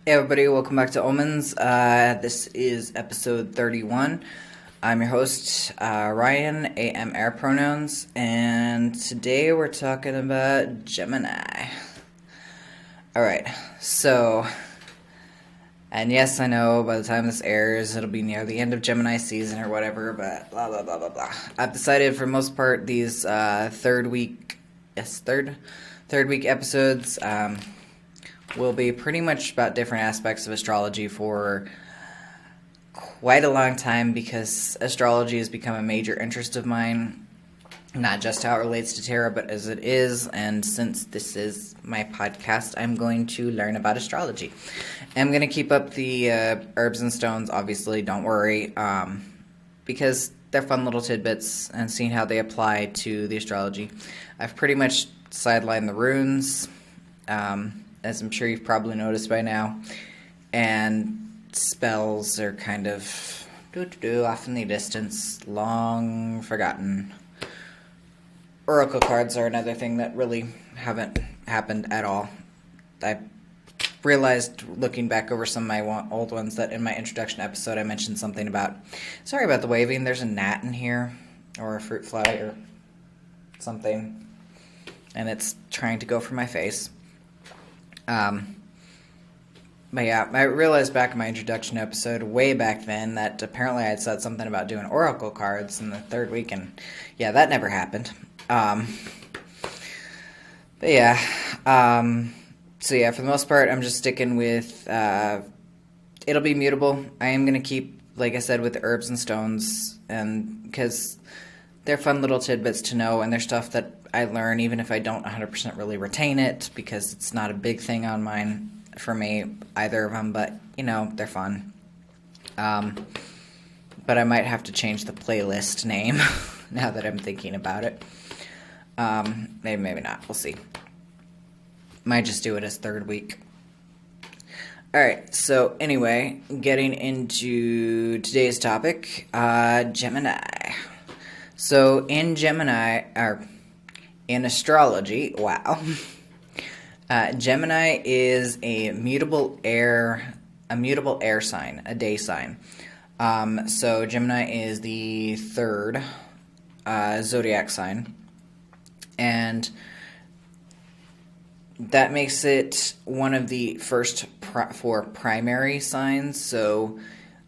Hey everybody, welcome back to Omens. This is episode 31. I'm your host, Ryan, AM Air Pronouns, and today we're talking about Gemini. Alright, so, and yes, I know by the time this airs, it'll be near the end of Gemini season or whatever, but blah, blah, blah, blah, blah. I've decided for most part these third week episodes, will be pretty much about different aspects of astrology for quite a long time because astrology has become a major interest of mine, not just how it relates to tarot, but as it is. And since this is my podcast, I'm going to learn about astrology. I'm going to keep up the herbs and stones, obviously, don't worry, because they're fun little tidbits and seeing how they apply to the astrology. I've pretty much sidelined the runes, as I'm sure you've probably noticed by now, and spells are kind of off in the distance, long forgotten. Oracle cards are another thing that really haven't happened at all. I realized, looking back over some of my old ones, that in my introduction episode I mentioned something about, sorry about the waving, there's a gnat in here, or a fruit fly, or something, and it's trying to go for my face. But yeah, I realized back in my introduction episode, way back then, that apparently I had said something about doing oracle cards in the third week, and yeah, that never happened. But yeah, so yeah, for the most part, I'm just sticking with, it'll be mutable. I am going to keep, like I said, with the herbs and stones, and because they're fun little tidbits to know, and they're stuff that I learn even if I don't 100% really retain it, because it's not a big thing on mine, for me, either of them, but, you know, they're fun. But I might have to change the playlist name, now that I'm thinking about it. Maybe not, we'll see. Might just do it as third week. Alright, so anyway, getting into today's topic, Gemini. So in Gemini, or in astrology, wow, Gemini is a mutable air sign, a day sign. So Gemini is the third zodiac sign, and that makes it one of the first four primary signs. So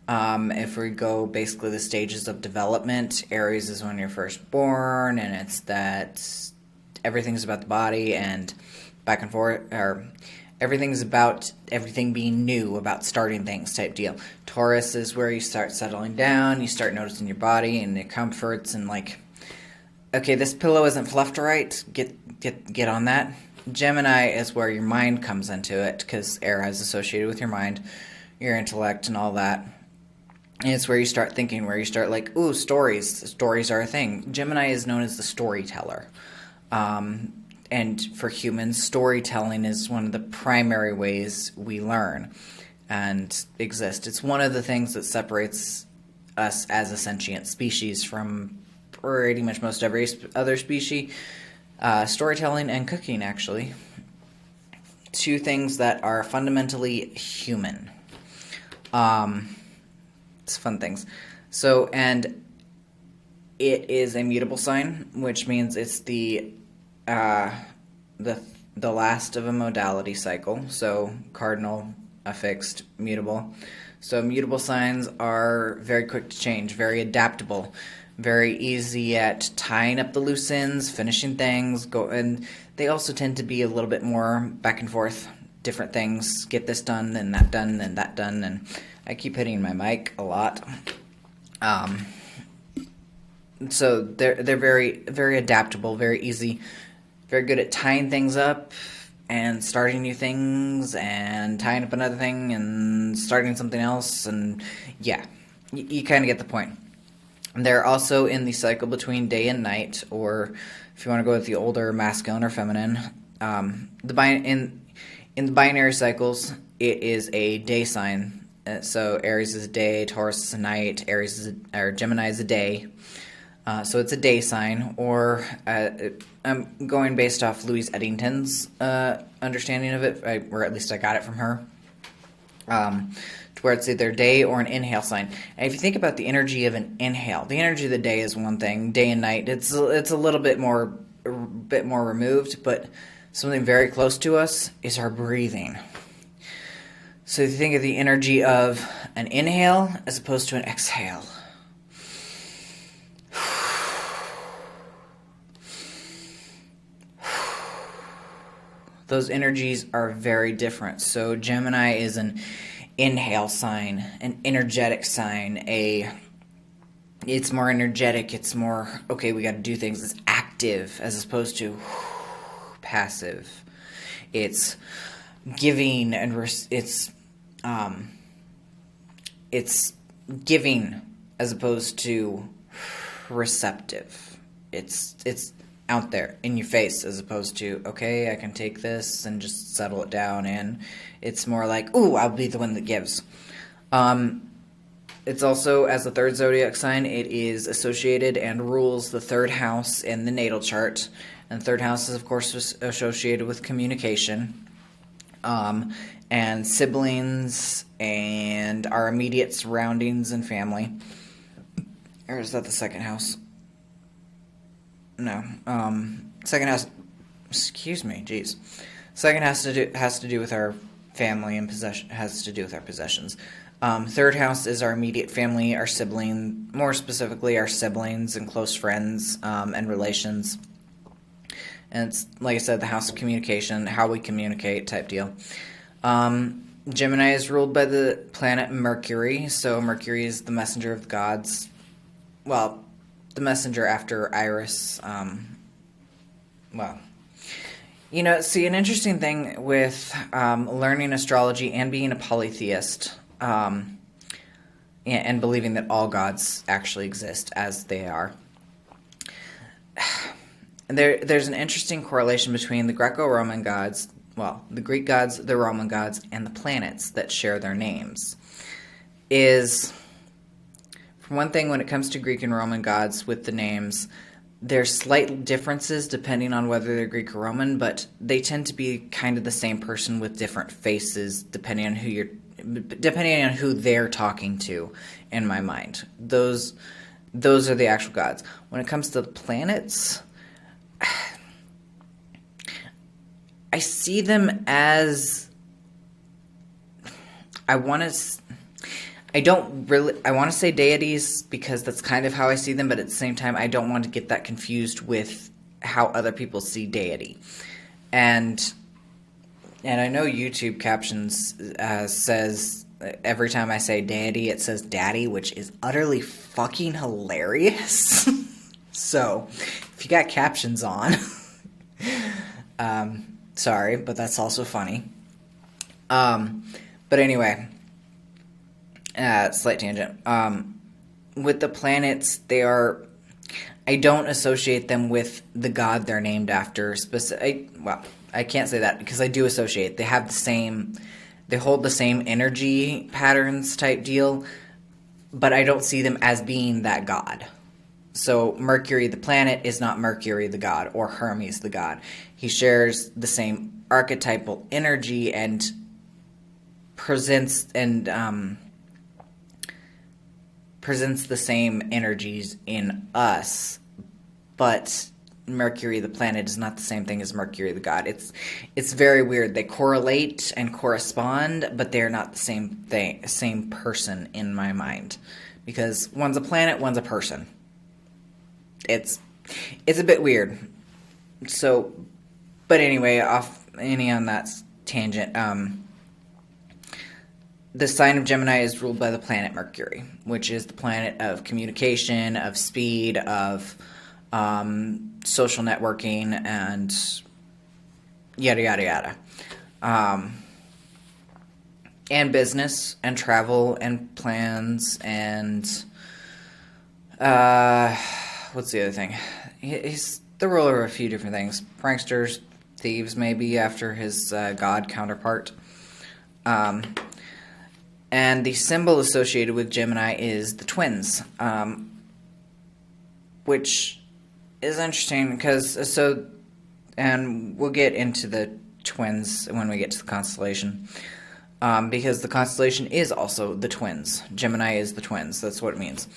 if we go basically the stages of development, Aries is when you're first born, and it's that everything's about the body and back and forth, or everything's about everything being new, about starting things type deal. Taurus is where you start settling down, you start noticing your body and your comforts, and like, okay, this pillow isn't fluffed right, get on that. Gemini is where your mind comes into it, because air is associated with your mind, your intellect, and all that. And it's where you start thinking, where you start like, ooh, stories. Stories are a thing. Gemini is known as the storyteller. And for humans, storytelling is one of the primary ways we learn and exist. It's one of the things that separates us as a sentient species from pretty much most every other species. Storytelling and cooking, actually. Two things that are fundamentally human. It's fun things. So, and it is a mutable sign, which means it's the last of a modality cycle. So cardinal, affixed, mutable. So mutable signs are very quick to change, very adaptable, very easy at tying up the loose ends, finishing things, and they also tend to be a little bit more back and forth, different things, get this done, then that done, then that done, and I keep hitting my mic a lot. So they're very, very adaptable, very easy, very good at tying things up and starting new things and tying up another thing and starting something else, and yeah, you kind of get the point. They're also in the cycle between day and night, or if you want to go with the older masculine or feminine, in the binary cycles, it is a day sign. So Aries is a day, Taurus is a night, or Gemini is a day. So it's a day sign, or I'm going based off Louise Eddington's understanding of it, or at least I got it from her. to where it's either day or an inhale sign. And if you think about the energy of an inhale, the energy of the day is one thing. Day and night, it's a little bit more removed, but something very close to us is our breathing. So if you think of the energy of an inhale as opposed to an exhale. Those energies are very different. So Gemini is an inhale sign, an energetic sign, it's more energetic, it's more, okay, we got to do things, it's active as opposed to passive. It's giving and it's giving as opposed to receptive. It's out there in your face as opposed to, okay, I can take this and just settle it down, and it's more like, ooh, I'll be the one that gives. It's also, as the third zodiac sign, it is associated and rules the third house in the natal chart. And the third house is, of course, associated with communication, and siblings, and our immediate surroundings and family. Or is that the second house? No. Second house, excuse me, jeez. Second has to do with our family and has to do with our possessions. Third house is our immediate family, our sibling, more specifically our siblings and close friends, and relations. And it's, like I said, the house of communication, how we communicate type deal. Gemini is ruled by the planet Mercury. So Mercury is the messenger of the gods. Well, the messenger after Iris. See, an interesting thing with learning astrology and being a polytheist, and believing that all gods actually exist as they are. There's an interesting correlation between the Greco-Roman gods, the Greek gods, the Roman gods, and the planets that share their names. For one thing, when it comes to Greek and Roman gods with the names, there's slight differences depending on whether they're Greek or Roman, but they tend to be kind of the same person with different faces depending on who they're talking to, in my mind. Those are the actual gods. When it comes to the planets, I see them as, I want to say deities because that's kind of how I see them, but at the same time, I don't want to get that confused with how other people see deity. And I know YouTube captions says, every time I say deity, it says daddy, which is utterly fucking hilarious. So, if you got captions on, sorry, but that's also funny. But anyway, slight tangent. With the planets, I don't associate them with the god they're named after. I can't say that because I do associate. They hold the same energy patterns type deal, but I don't see them as being that god. So Mercury, the planet, is not Mercury the god or Hermes the god. He shares the same archetypal energy and presents the same energies in us, but Mercury the planet is not the same thing as Mercury the god. It's very weird. They correlate and correspond, but they're not the same person in my mind, because one's a planet, one's a person. It's a bit weird. So, but anyway, on that tangent, the sign of Gemini is ruled by the planet Mercury, which is the planet of communication, of speed, of social networking, and yada, yada, yada. And business, and travel, and plans, and what's the other thing? He's the ruler of a few different things. Pranksters, thieves, maybe, after his god counterpart. And the symbol associated with Gemini is the twins, which is interesting because, and we'll get into the twins when we get to the constellation. because the constellation is also the twins. Gemini is the twins. That's what it means.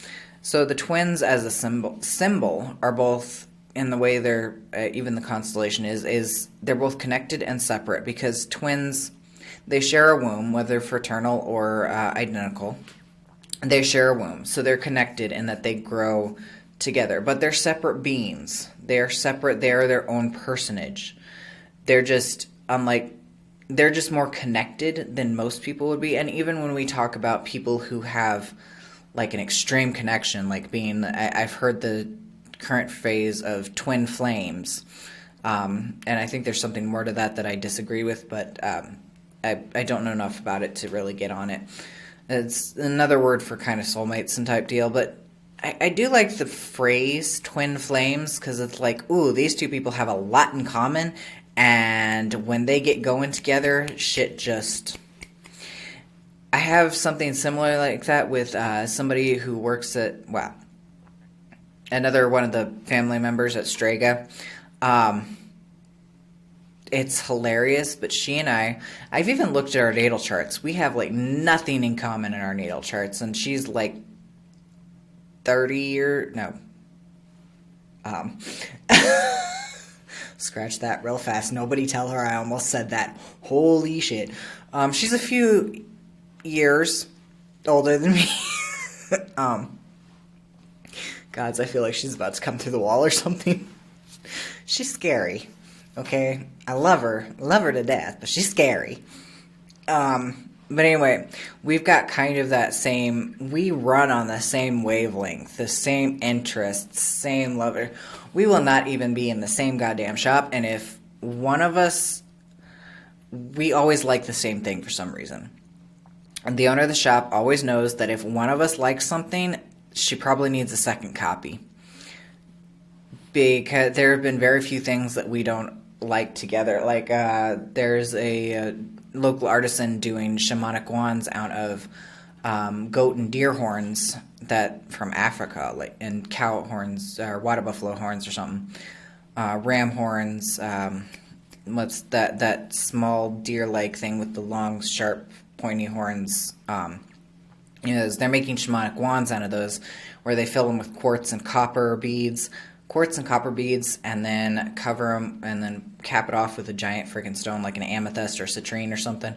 So the twins as a symbol are both, in the way they're, even the constellation is they're both connected and separate, because twins, they share a womb, whether fraternal or identical. They share a womb, so they're connected in that they grow together, but they're separate beings. They're separate. They are their own personage. They're just they're just more connected than most people would be. And even when we talk about people who have like an extreme connection, like being, I've heard the current phase of twin flames, and I think there's something more to that I disagree with, but I don't know enough about it to really get on it. It's another word for kind of soulmates and type deal, but I do like the phrase twin flames, because it's like, ooh, these two people have a lot in common, and when they get going together, shit just... I have something similar like that with somebody who works at, well, another one of the family members at Strega. It's hilarious, but she and I've even looked at our natal charts. We have like nothing in common in our natal charts, and she's like 30 or no. Scratch that real fast. Nobody tell her I almost said that. Holy shit. She's a few years older than me. Gods, I feel like she's about to come through the wall or something. She's scary. Okay, I love her to death, but she's scary. But anyway, we've got kind of that same, we run on the same wavelength, the same interests, same love. We will not even be in the same goddamn shop, and if one of us, we always like the same thing for some reason. And the owner of the shop always knows that if one of us likes something, she probably needs a second copy. Because there have been very few things that we don't like together. Like, there's a local artisan doing shamanic wands out of goat and deer horns that from Africa, like, and cow horns or water buffalo horns or something, ram horns. What's that small deer-like thing with the long, sharp, pointy horns? They're making shamanic wands out of those, where they fill them with quartz and copper beads, and then cover them and then cap it off with a giant freaking stone like an amethyst or citrine or something.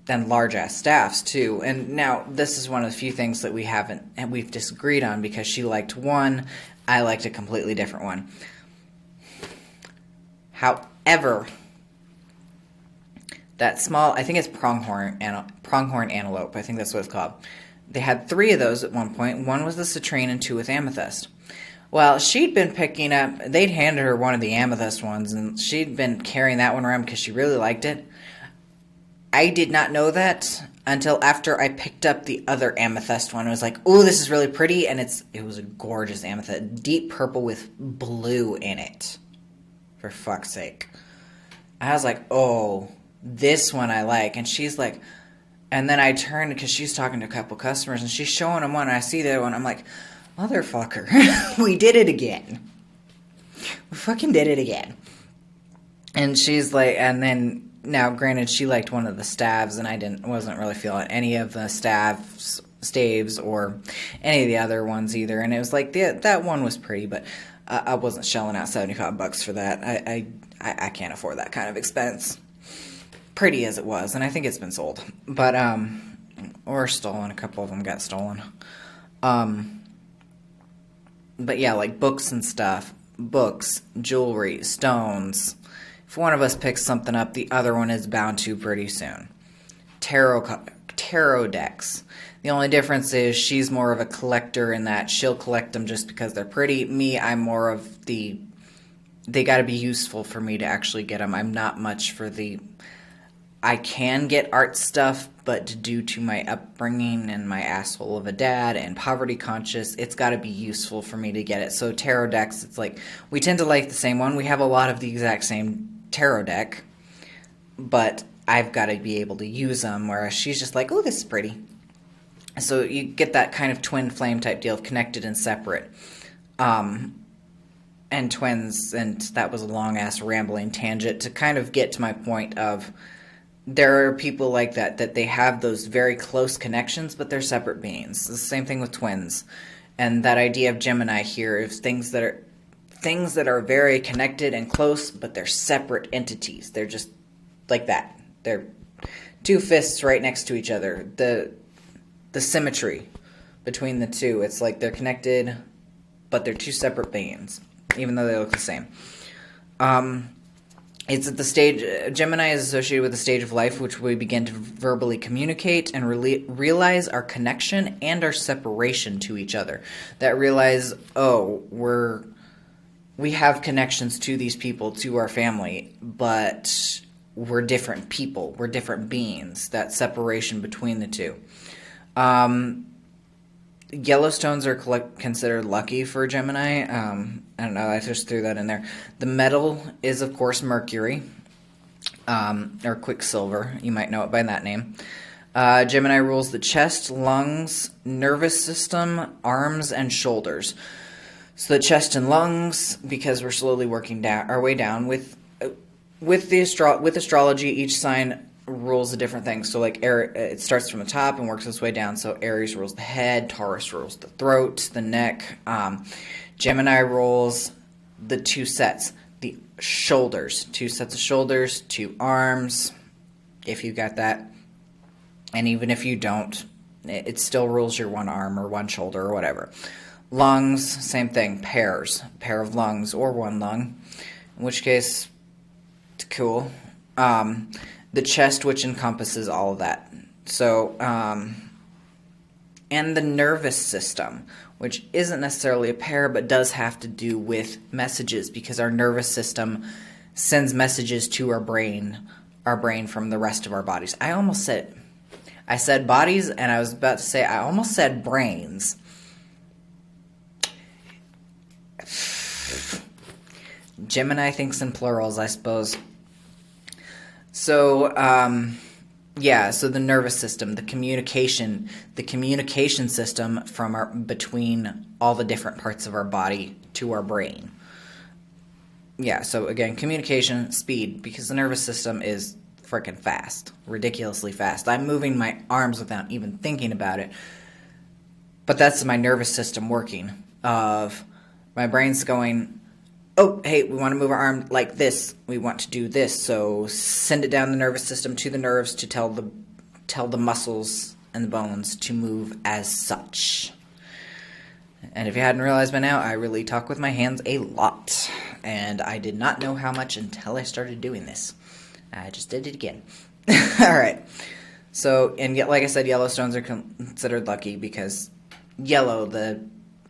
And large ass staffs too. And now this is one of the few things that we've disagreed on, because she liked one, I liked a completely different one. However, that small, I think it's pronghorn antelope, I think that's what it's called. They had 3 of those at one point. One was the citrine and 2 with amethyst. Well, she'd been picking up, they'd handed her one of the amethyst ones, and she'd been carrying that one around because she really liked it. I did not know that until after I picked up the other amethyst one. I was like, oh, this is really pretty, and it was a gorgeous amethyst, deep purple with blue in it. For fuck's sake. I was like, oh, this one I like. And she's like, and then I turned, because she's talking to a couple customers, and she's showing them one, and I see the other one, I'm like, motherfucker, we did it again. We fucking did it again. And she's like, and then, now granted, she liked one of the staves, and I wasn't really feeling any of the staves or any of the other ones either. And it was like, that one was pretty, but I wasn't shelling out $75 for that. I can't afford that kind of expense. Pretty as it was, and I think it's been sold. But, or stolen. A couple of them got stolen. But yeah, like books and stuff. Books, jewelry, stones. If one of us picks something up, the other one is bound to pretty soon. Tarot decks. The only difference is she's more of a collector in that she'll collect them just because they're pretty. Me, I'm more of they gotta be useful for me to actually get them. I'm not much for I can get art stuff, but due to my upbringing and my asshole of a dad and poverty conscious, it's got to be useful for me to get it. So tarot decks, it's like, we tend to like the same one. We have a lot of the exact same tarot deck, but I've got to be able to use them, whereas she's just like, oh, this is pretty. So you get that kind of twin flame type deal of connected and separate. And twins, and that was a long-ass rambling tangent to kind of get to my point of there are people like that they have those very close connections, but they're separate beings. It's the same thing with twins. And that idea of Gemini here is things that are very connected and close, but they're separate entities. They're just like that. They're two fists right next to each other. The symmetry between the two, it's like they're connected, but they're two separate beings, even though they look the same. It's at the stage, Gemini is associated with the stage of life which we begin to verbally communicate and realize our connection and our separation to each other. That realize, oh, we have connections to these people, to our family, but we're different people, we're different beings, that separation between the two. Yellowstones are considered lucky for Gemini. I don't know, I just threw that in there. The metal is, of course, mercury, or quicksilver. You might know it by that name. Gemini rules the chest, lungs, nervous system, arms, and shoulders. So the chest and lungs, because we're slowly working our way down. With astrology, each sign rules a different thing. So like it starts from the top and works its way down. So Aries rules the head, Taurus rules the throat, the neck. Gemini rules the two sets, the shoulders, two sets of shoulders, two arms, if you got that. And even if you don't, it still rules your one arm or one shoulder or whatever. Lungs, same thing, pair of lungs or one lung, in which case, it's cool. The chest, which encompasses all of that. So, and the nervous system, which isn't necessarily a pair, but does have to do with messages, because our nervous system sends messages to our brain from the rest of our bodies. I said bodies, and I was about to say, I almost said brains. Gemini thinks in plurals, I suppose. So, so the nervous system, the communication system between all the different parts of our body to our brain. Yeah, so again, communication, speed, because the nervous system is freaking fast, ridiculously fast. I'm moving my arms without even thinking about it. But that's my nervous system working. My brain's going, oh, hey, we want to move our arm like this. We want to do this. So send it down the nervous system to the nerves to tell the muscles and the bones to move as such. And if you hadn't realized by now, I really talk with my hands a lot. And I did not know how much until I started doing this. I just did it again. All right. So, and yet, like I said, Yellowstones are considered lucky because yellow,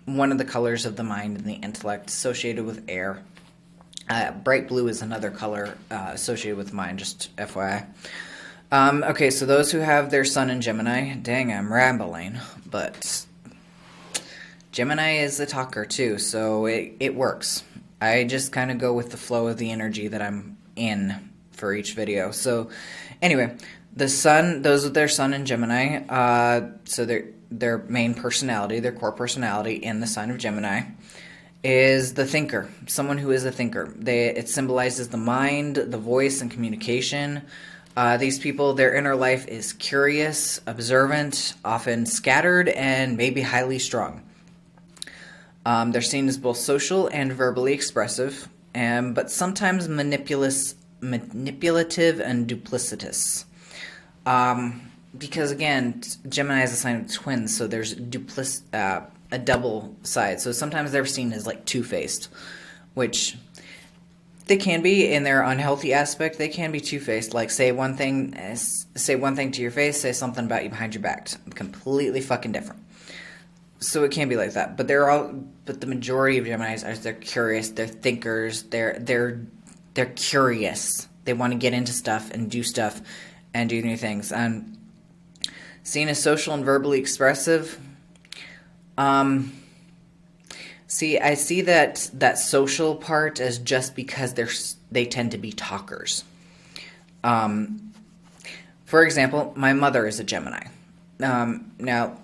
one of the colors of the mind and the intellect, associated with air. Bright blue is another color associated with mind, just FYI. Okay, so those who have their sun in Gemini, dang, I'm rambling, but Gemini is a talker too, so it works. I just kind of go with the flow of the energy that I'm in for each video. So anyway, the sun, those with their sun in Gemini, so their main personality, their core personality in the sign of Gemini is the thinker, someone who is a thinker. It symbolizes the mind, the voice, and communication. These people, their inner life is curious, observant, often scattered, and maybe highly strung. They're seen as both social and verbally expressive, but sometimes manipulative and duplicitous. Because again, Gemini is a sign of twins, so there's a double side. So sometimes they're seen as like two-faced, which they can be in their unhealthy aspect. They can be two-faced. Like say one thing to your face, say something about you behind your back. Completely fucking different. So it can be like that. But the majority of Geminis they're curious. They're thinkers. They're curious. They want to get into stuff and do new things. And seen as social and verbally expressive. I see that social part as just because they tend to be talkers. For example, my mother is a Gemini. Now,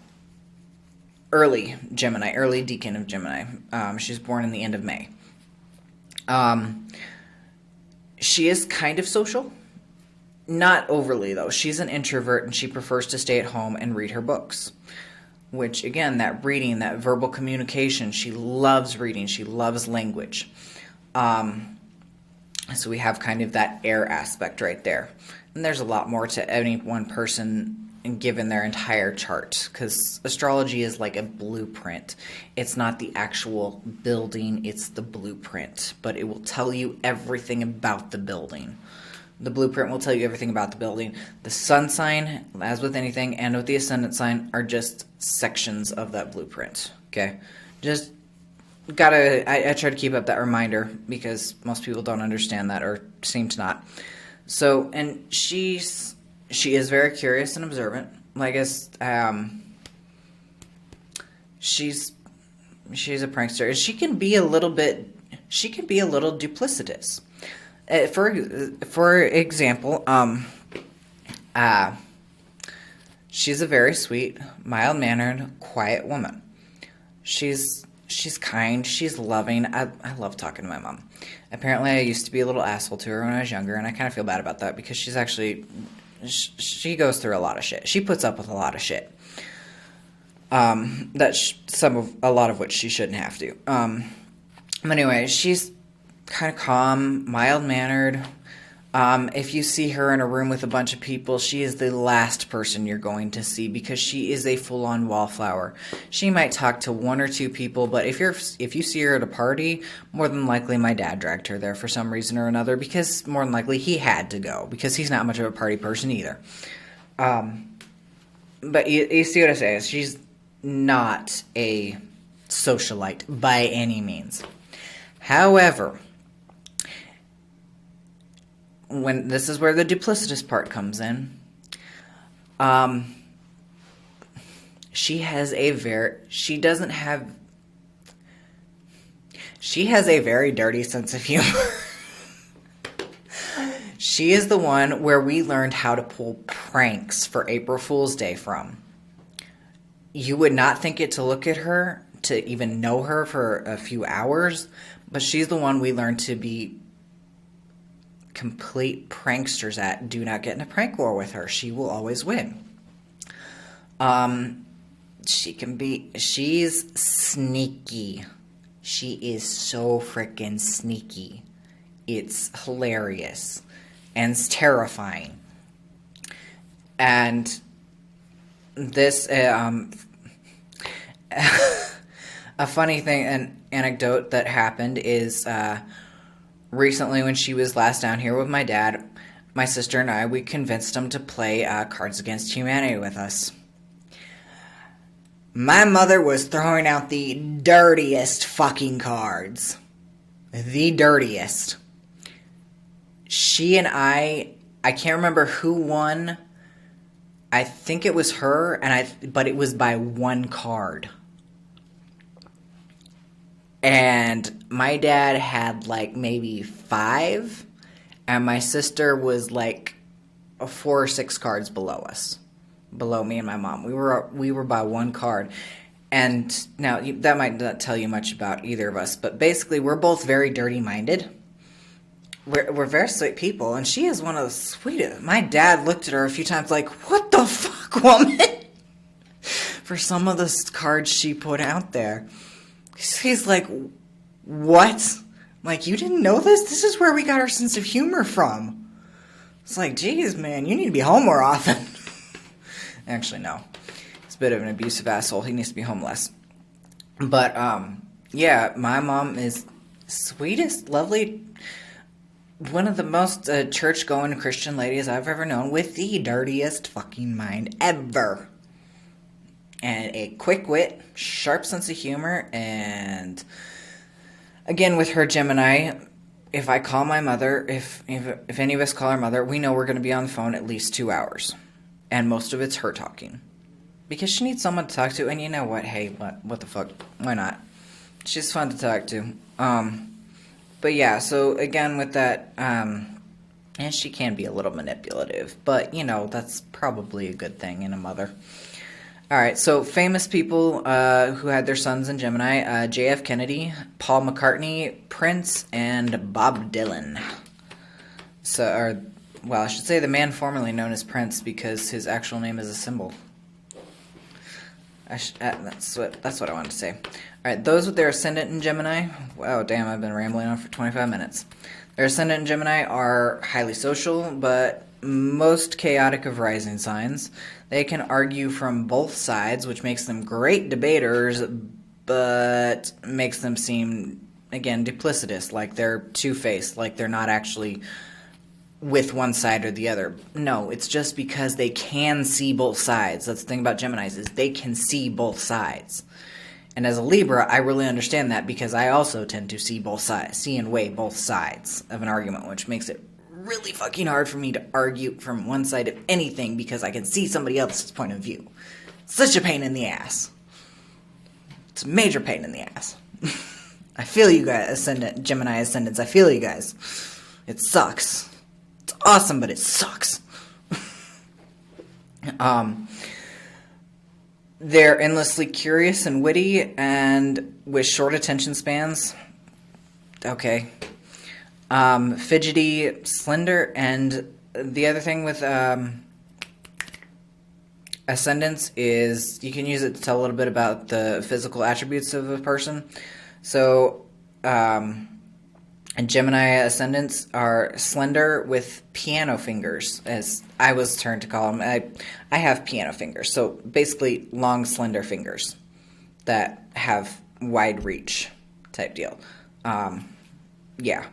early Gemini, early decan of Gemini. She was born in the end of May. She is kind of social. Not overly, though. She's an introvert, and she prefers to stay at home and read her books. Which, again, that reading, that verbal communication, she loves reading. She loves language. So we have kind of that air aspect right there. And there's a lot more to any one person given their entire chart, because astrology is like a blueprint. It's not the actual building, it's the blueprint. But it will tell you everything about the building. The blueprint will tell you everything about the building. The sun sign, as with anything, and with the ascendant sign, are just sections of that blueprint. Okay? Just I try to keep up that reminder because most people don't understand that or seem to not. So, and she is very curious and observant. Like, she's a prankster. She can be a little duplicitous. For example, she's a very sweet, mild-mannered, quiet woman. She's kind, she's loving. I love talking to my mom. Apparently, I used to be a little asshole to her when I was younger, and I kind of feel bad about that because she's actually, she goes through a lot of shit. She puts up with a lot of shit. A lot of which she shouldn't have to. But anyway, she's kind of calm, mild-mannered. If you see her in a room with a bunch of people, she is the last person you're going to see because she is a full-on wallflower. She might talk to one or two people, but if you see her at a party, more than likely my dad dragged her there for some reason or another because more than likely he had to go because he's not much of a party person either. But you see what I say? She's not a socialite by any means. However, when this is where the duplicitous part comes in, she has a very dirty sense of humor. She is the one where we learned how to pull pranks for April Fool's Day from. You would not think it to look at her, to even know her for a few hours, but she's the one we learned to be complete pranksters at. Do not get in a prank war with her. She will always win. She's sneaky. She is so freaking sneaky. It's hilarious. And it's terrifying. And this, a funny thing, an anecdote that happened is, recently, when she was last down here with my dad, my sister and I, we convinced him to play Cards Against Humanity with us. My mother was throwing out the dirtiest fucking cards. The dirtiest. She and I can't remember who won. I think it was her, but it was by one card. And my dad had like maybe 5, and my sister was like 4 or 6 cards below us, below me and my mom. We were by one card, and now that might not tell you much about either of us, but basically we're both very dirty-minded. We're very sweet people, and she is one of the sweetest. My dad looked at her a few times like, "What the fuck, woman?" for some of the cards she put out there. He's like, what? Like, you didn't know this? This is where we got our sense of humor from. It's like, geez, man, you need to be home more often. Actually, no. He's a bit of an abusive asshole. He needs to be home less. But, yeah, my mom is sweetest, lovely, one of the most church-going Christian ladies I've ever known with the dirtiest fucking mind ever. And a quick wit, sharp sense of humor, and again with her Gemini, if I call my mother, if any of us call our mother, we know we're going to be on the phone at least 2 hours, and most of it's her talking, because she needs someone to talk to, and you know what? Hey, what the fuck? Why not? She's fun to talk to. But yeah, so again with that, and she can be a little manipulative, but you know that's probably a good thing in a mother. Alright, so famous people who had their sons in Gemini, J.F. Kennedy, Paul McCartney, Prince, and Bob Dylan. So, well, I should say the man formerly known as Prince, because his actual name is a symbol. That's what I wanted to say. Alright, those with their ascendant in Gemini, wow, damn, I've been rambling on for 25 minutes. Their ascendant in Gemini are highly social, but most chaotic of rising signs. They can argue from both sides, which makes them great debaters, but makes them seem, again, duplicitous, like they're two-faced, like they're not actually with one side or the other. No, it's just because they can see both sides. That's the thing about Geminis, is they can see both sides. And as a Libra, I really understand that, because I also tend to see both sides, see and weigh both sides of an argument, which makes it really fucking hard for me to argue from one side of anything, because I can see somebody else's point of view. It's such a pain in the ass. It's a major pain in the ass. I feel you guys, Gemini ascendants, I feel you guys. It sucks. It's awesome, but it sucks. They're endlessly curious and witty, and with short attention spans. Okay. Fidgety, slender, and the other thing with ascendants is you can use it to tell a little bit about the physical attributes of a person. So, and Gemini ascendants are slender with piano fingers, as I was turned to call them. I have piano fingers, so basically long, slender fingers that have wide reach type deal. Yeah.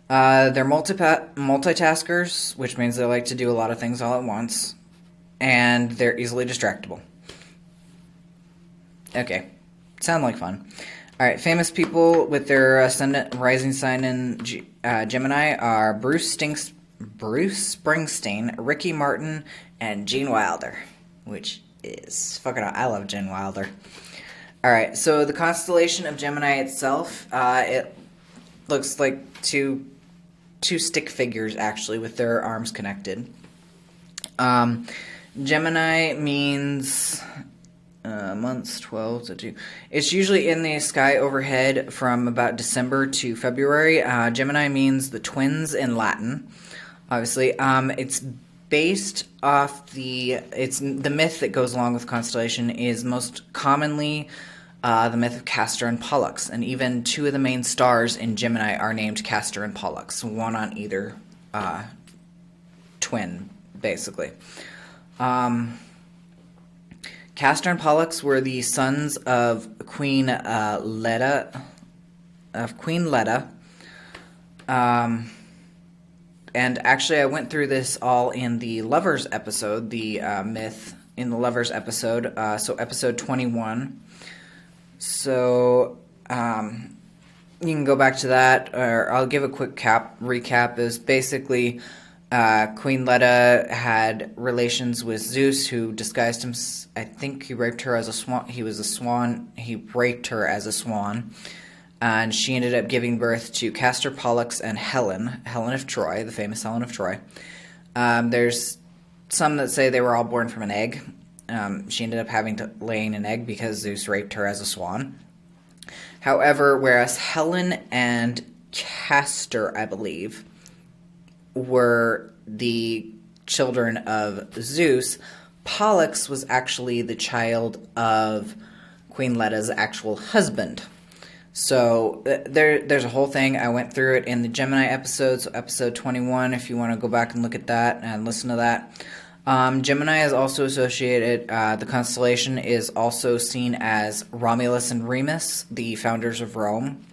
They're multitaskers, which means they like to do a lot of things all at once, and they're easily distractible. Okay, sound like fun. Alright, famous people with their ascendant rising sign in Gemini are Bruce Springsteen, Ricky Martin, and Gene Wilder, which is fucking I love Gene Wilder. Alright, so the constellation of Gemini itself, it looks like two stick figures, actually, with their arms connected. Gemini means months 12 to 2. It's usually in the sky overhead from about December to February. Gemini means the twins in Latin, obviously. It's based off the myth that goes along with constellation is most commonly the myth of Castor and Pollux, and even two of the main stars in Gemini are named Castor and Pollux, one on either twin, basically. Castor and Pollux were the sons of Queen Leda. And actually, I went through this all in the Lovers episode, the myth in the Lovers episode, so episode 21. So, you can go back to that, or I'll give a quick recap. Is basically, Queen Leda had relations with Zeus, who disguised him. I think he raped her as a swan. He was a swan. He raped her as a swan, and she ended up giving birth to Castor, Pollux, and Helen of Troy, the famous Helen of Troy. There's some that say they were all born from an egg. She ended up having to laying an egg because Zeus raped her as a swan. However, whereas Helen and Castor, I believe, were the children of Zeus, Pollux was actually the child of Queen Leda's actual husband. So there's a whole thing. I went through it in the Gemini episode, so episode 21, if you want to go back and look at that and listen to that. Gemini is also associated, the constellation is also seen as Romulus and Remus, the founders of Rome.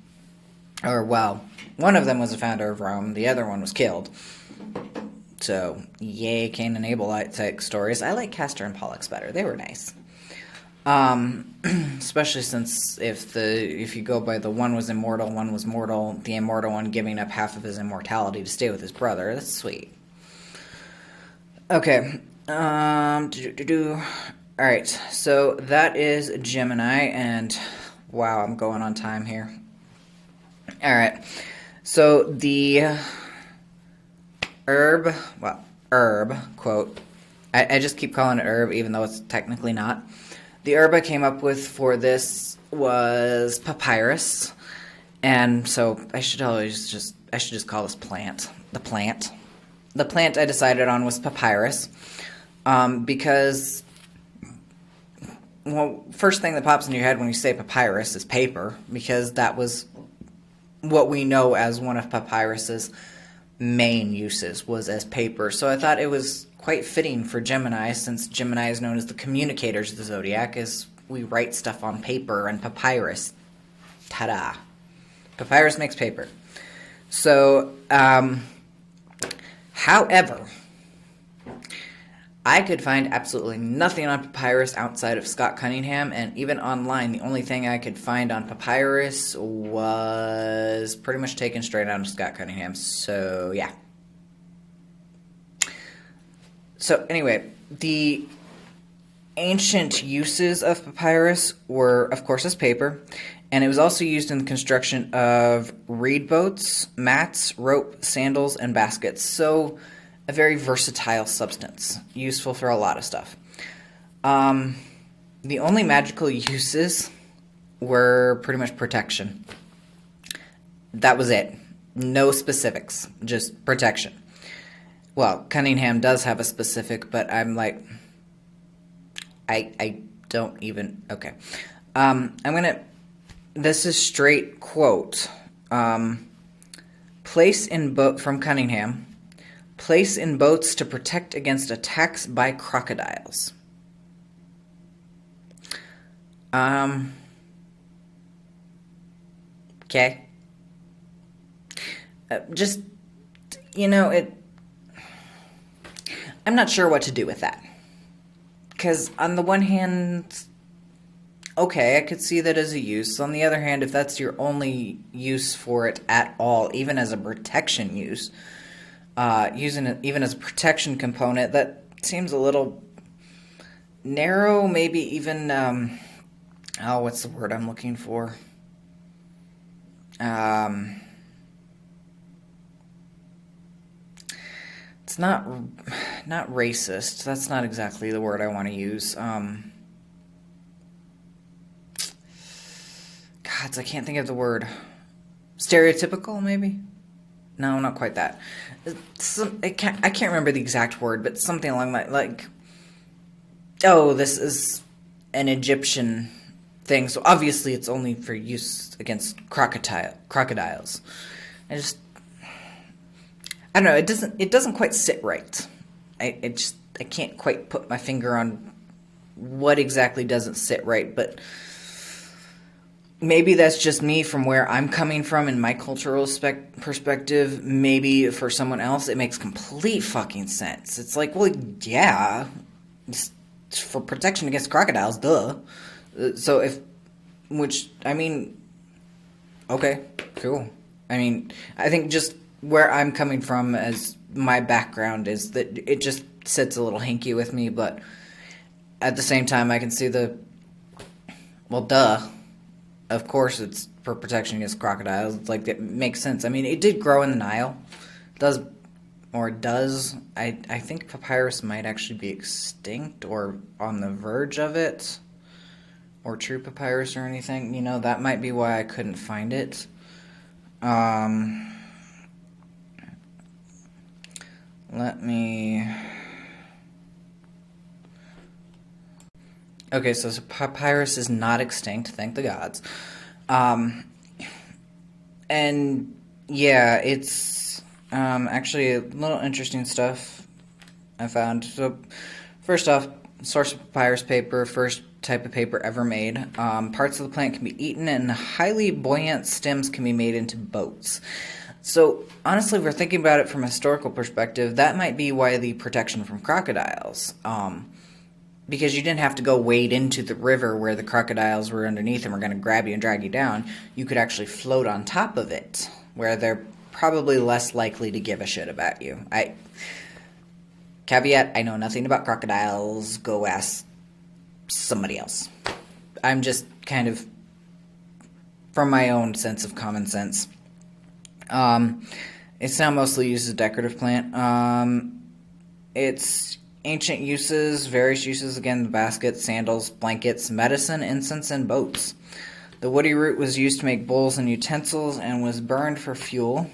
Or, well, one of them was a founder of Rome, the other one was killed. So, yay, Cain and Abel type stories. I like Castor and Pollux better. They were nice. Especially since if you go by the one was immortal, one was mortal, the immortal one giving up half of his immortality to stay with his brother. That's sweet. Okay. Alright, so that is Gemini, and wow, I'm going on time here. Alright, so the herb, quote, I just keep calling it herb even though it's technically not. The herb I came up with for this was papyrus, and so I should just call this plant, the plant. the plant I decided on was papyrus, because, well, first thing that pops in your head when you say papyrus is paper, because that was what we know as one of papyrus's main uses, was as paper. So I thought it was quite fitting for Gemini, since Gemini is known as the communicators of the zodiac, as we write stuff on paper, and papyrus. Ta-da. Papyrus makes paper. So, however, I could find absolutely nothing on papyrus outside of Scott Cunningham, and even online, the only thing I could find on papyrus was pretty much taken straight out of Scott Cunningham. So, yeah. So, anyway, the ancient uses of papyrus were, of course, as paper, and it was also used in the construction of reed boats, mats, rope, sandals, and baskets. So, a very versatile substance, useful for a lot of stuff. The only magical uses were pretty much protection. That was it. No specifics, just protection. Well, Cunningham does have a specific, but I'm like, I don't even, okay. This is straight quote. Place in boat, from Cunningham, place in boats to protect against attacks by crocodiles. Okay. Just, I'm not sure what to do with that. Because on the one hand, okay, I could see that as a use. On the other hand, if that's your only use for it at all, even as a protection use, using it even as a protection component, that seems a little narrow, maybe even, what's the word I'm looking for? It's not racist. That's not exactly the word I want to use. I can't think of the word. Stereotypical, maybe? No, not quite that. I can't remember the exact word, but something along that, like, oh, this is an Egyptian thing, so obviously it's only for use against crocodiles. I don't know, it doesn't quite sit right. I can't quite put my finger on what exactly doesn't sit right, but maybe that's just me from where I'm coming from in my cultural perspective. Maybe for someone else it makes complete fucking sense. It's like, well, yeah, it's for protection against crocodiles, duh. Okay, cool. I think just where I'm coming from as my background is that it just sits a little hinky with me, but at the same time I can see well, duh. Of course it's for protection against crocodiles. It's like, it makes sense. It did grow in the Nile. Does. I think papyrus might actually be extinct or on the verge of it. Or true papyrus or anything. That might be why I couldn't find it. Okay, so papyrus is not extinct, thank the gods. And yeah, it's actually a little interesting stuff I found. So, first off, source of papyrus paper, first type of paper ever made. Parts of the plant can be eaten, and highly buoyant stems can be made into boats. So, honestly, if we're thinking about it from a historical perspective, that might be why the protection from crocodiles. Because you didn't have to go wade into the river where the crocodiles were underneath and were going to grab you and drag you down. You could actually float on top of it, where they're probably less likely to give a shit about you. Caveat, I know nothing about crocodiles. Go ask somebody else. I'm just kind of from my own sense of common sense. It's now mostly used as a decorative plant. Its ancient uses, various uses, again, baskets, sandals, blankets, medicine, incense, and boats. The woody root was used to make bowls and utensils and was burned for fuel.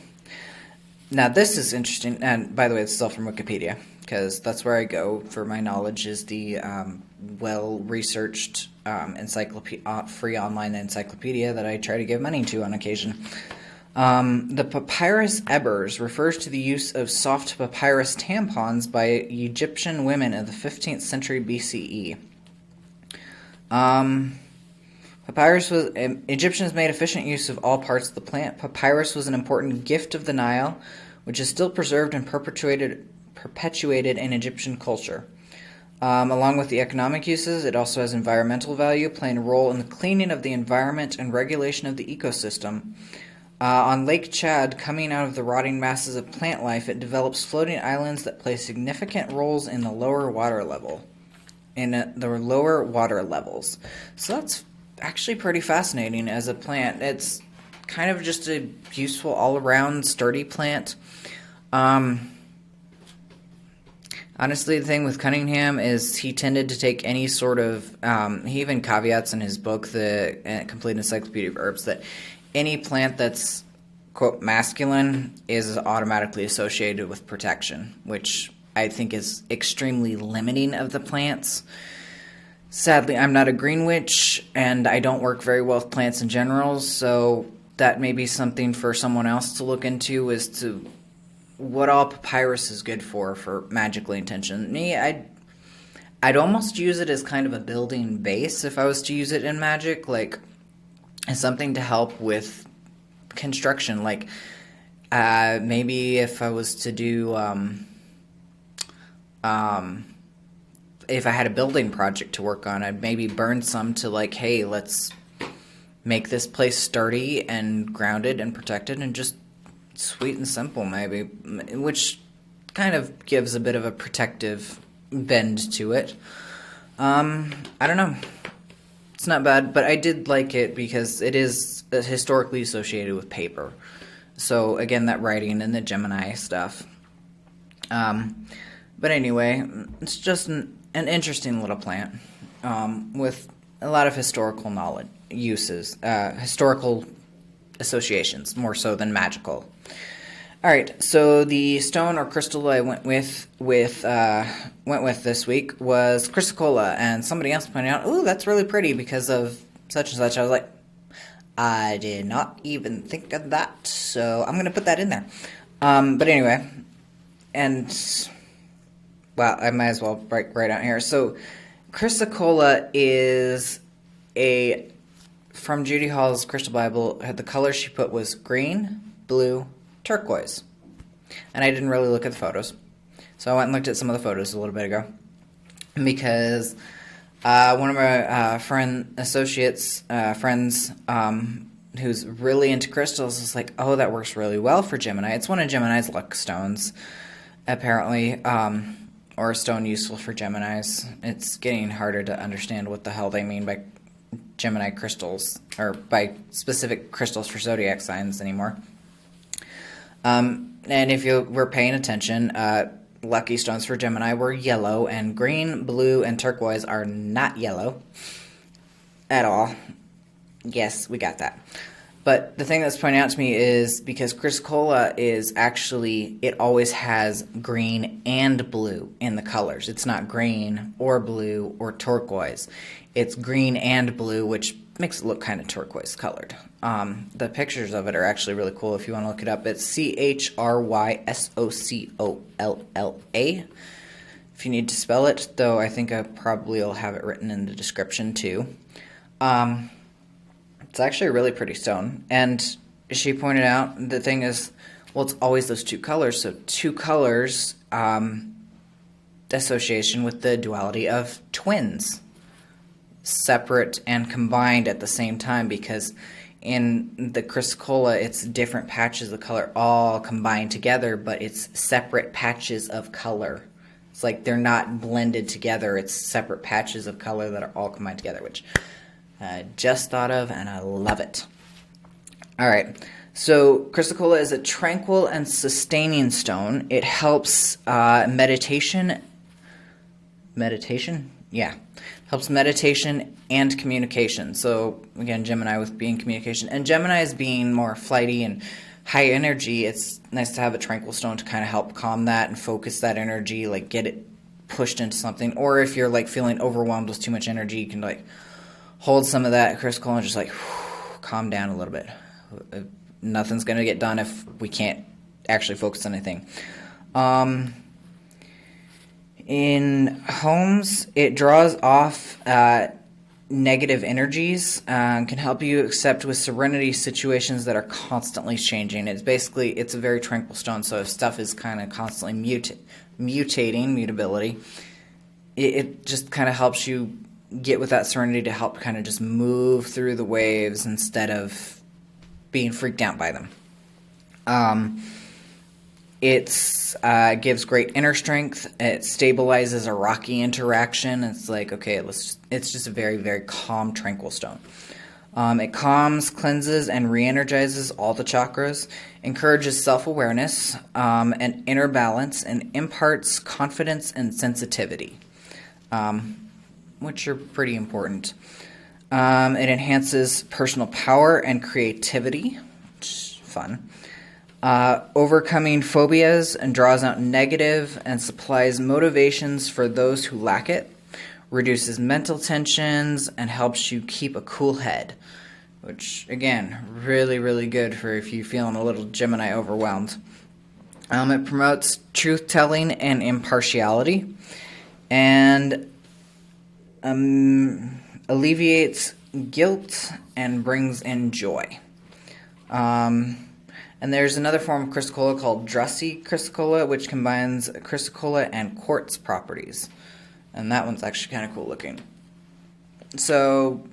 Now this is interesting, and by the way, it's still from Wikipedia, because that's where I go for my knowledge, is the well-researched free online encyclopedia that I try to give money to on occasion. The papyrus Ebers refers to the use of soft papyrus tampons by Egyptian women of the 15th century BCE. Egyptians made efficient use of all parts of the plant. Papyrus was an important gift of the Nile, which is still preserved and perpetuated in Egyptian culture. Along with the economic uses, it also has environmental value, playing a role in the cleaning of the environment and regulation of the ecosystem. On Lake Chad, coming out of the rotting masses of plant life, it develops floating islands that play significant roles in the lower water levels. So that's actually pretty fascinating as a plant. It's kind of just a useful all-around sturdy plant. Honestly, the thing with Cunningham is he tended to take any sort of, he even caveats in his book, The Complete Encyclopedia of Herbs, that any plant that's, quote, masculine is automatically associated with protection, which I think is extremely limiting of the plants. Sadly, I'm not a green witch, and I don't work very well with plants in general, so that may be something for someone else to look into, as to what all papyrus is good for magically intention. Me, I'd almost use it as kind of a building base if I was to use it in magic, like as something to help with construction. Like maybe if I was to do if I had a building project to work on, I'd maybe burn some to, like, hey, let's make this place sturdy and grounded and protected, and just sweet and simple, maybe, which kind of gives a bit of a protective bend to it. I don't know. It's not bad, but I did like it because it is historically associated with paper. So, again, that writing and the Gemini stuff. But anyway, it's just an interesting little plant with a lot of historical knowledge, historical associations, more so than magical. All right, so the stone or crystal I went with this week was chrysocolla, and somebody else pointed out, "Ooh, that's really pretty because of such and such." I was like, I did not even think of that, so I'm gonna put that in there. But anyway, and well, I might as well break right out here. So, chrysocolla is from Judy Hall's Crystal Bible. The color she put was green, blue, turquoise. And I didn't really look at the photos. So I went and looked at some of the photos a little bit ago. Because one of my friends, who's really into crystals, is like, oh, that works really well for Gemini. It's one of Gemini's luck stones, apparently. Or a stone useful for Geminis. It's getting harder to understand what the hell they mean by Gemini crystals, or by specific crystals for zodiac signs anymore. And if you were paying attention, lucky stones for Gemini were yellow, and green, blue, and turquoise are not yellow at all. Yes, we got that. But the thing that's pointing out to me is because chrysocolla is actually, it always has green and blue in the colors. It's not green or blue or turquoise. It's green and blue, which makes it look kind of turquoise colored. The pictures of it are actually really cool if you want to look it up. It's CHRYSOCOLLA. If you need to spell it, though I think I probably will have it written in the description too. It's actually a really pretty stone, and she pointed out the thing is, well, it's always those two colors, so two colors association with the duality of twins, separate and combined at the same time, because in the chrysocolla, it's different patches of color all combined together, but it's separate patches of color. It's like they're not blended together, it's separate patches of color that are all combined together, which I just thought of, and I love it. All right, so chrysocolla is a tranquil and sustaining stone. It helps meditation. Yeah. Helps meditation and communication. So, again, Gemini with being communication. And Gemini is being more flighty and high energy, it's nice to have a tranquil stone to kind of help calm that and focus that energy, like get it pushed into something. Or if you're like feeling overwhelmed with too much energy, you can like hold some of that chrysocolla and just like calm down a little bit. Nothing's going to get done if we can't actually focus on anything. In homes, it draws off negative energies, can help you accept with serenity situations that are constantly changing. It's a very tranquil stone, so if stuff is kind of constantly mutability, it just kind of helps you get with that serenity to help kind of just move through the waves instead of being freaked out by them. It gives great inner strength. It stabilizes a rocky interaction. It's like, okay, it's just a very, very calm, tranquil stone. It calms, cleanses, and re-energizes all the chakras, encourages self-awareness and inner balance, and imparts confidence and sensitivity, which are pretty important. It enhances personal power and creativity, which is fun. Overcoming phobias and draws out negative and supplies motivations for those who lack it, reduces mental tensions, and helps you keep a cool head, which, again, really, really good for if you're feeling a little Gemini overwhelmed. It promotes truth-telling and impartiality, and alleviates guilt and brings in joy. And there's another form of chrysocolla called dressy chrysocolla, which combines chrysocolla and quartz properties. And that one's actually kind of cool looking. So,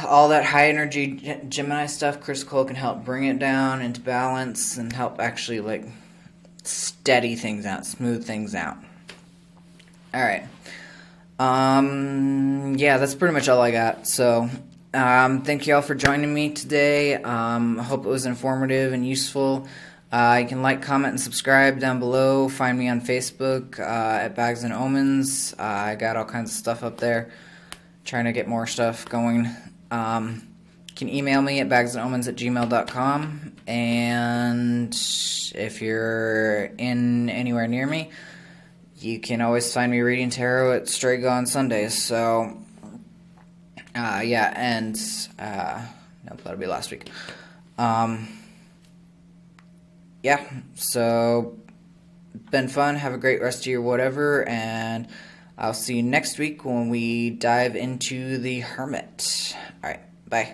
all that high energy Gemini stuff, chrysocolla can help bring it down into balance and help actually like steady things out, smooth things out. Alright. Yeah, that's pretty much all I got. So, thank you all for joining me today. I hope it was informative and useful. You can like, comment, and subscribe down below. Find me on Facebook at Bags and Omens. I got all kinds of stuff up there. Trying to get more stuff going. You can email me at bagsandomens@gmail.com. And if you're in anywhere near me, you can always find me reading tarot at Straight on Sundays. So, yeah, and no, that'll be last week. Yeah, so been fun. Have a great rest of your whatever, and I'll see you next week when we dive into the Hermit. All right, bye.